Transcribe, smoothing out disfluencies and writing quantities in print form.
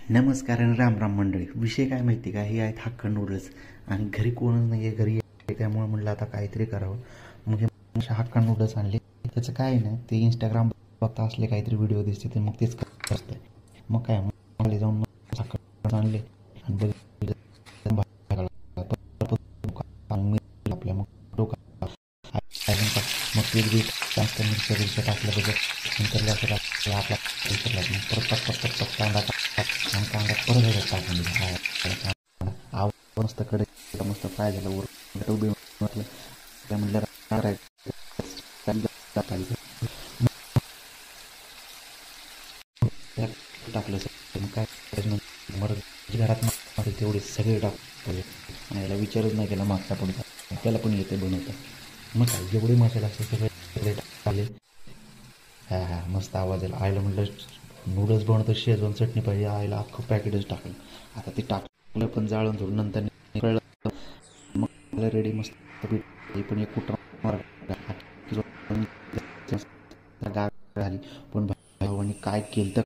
नमस्कार आणि राम राम मंडळी. विषय काय माहिती का, हे आहेत हक्का नूडल्स आणि घरी कोणच नाही आहे. घरी त्यामुळे म्हणलं आता काहीतरी करावं. मग हे हक्का नूडल्स आणले. त्याचं काय नाही, ते इंस्टाग्राम बघता असले काहीतरी व्हिडिओ दिसते ते मग तेच असतं. मग काय मग जाऊन हक्का आणले आणि बघितलं आपल्या मग डोका मग तेल बी जास्त मिरच्या टाकलं बघत नंतर आपला परत पट कांदा आणि कांदा परत ह्याच्यात टाकून दिला. मस्त कडे मस्त फ्राय झालं. वर उभी म्हटलं काय म्हटलं टाकलं मग काय मरत घरात तेवढे सगळे टाकले आणि याला विचारच नाही केला मागचा पुढचा, त्याला पण येते बनवता. मग काय जेवढे मसाले असते सगळे टाकले. हा मस्त आवाज आला. आईला म्हटलं नूडल्स बनवतं शेजवान चटणी पाहिजे, आईला अख्खं पॅकेटच टाकलं. आता ते टाकलं पण जाळून थोडं नंतर कळलं. मग रेडी मस्त पण एक कुठं झाली पण भावाने काय केलं तर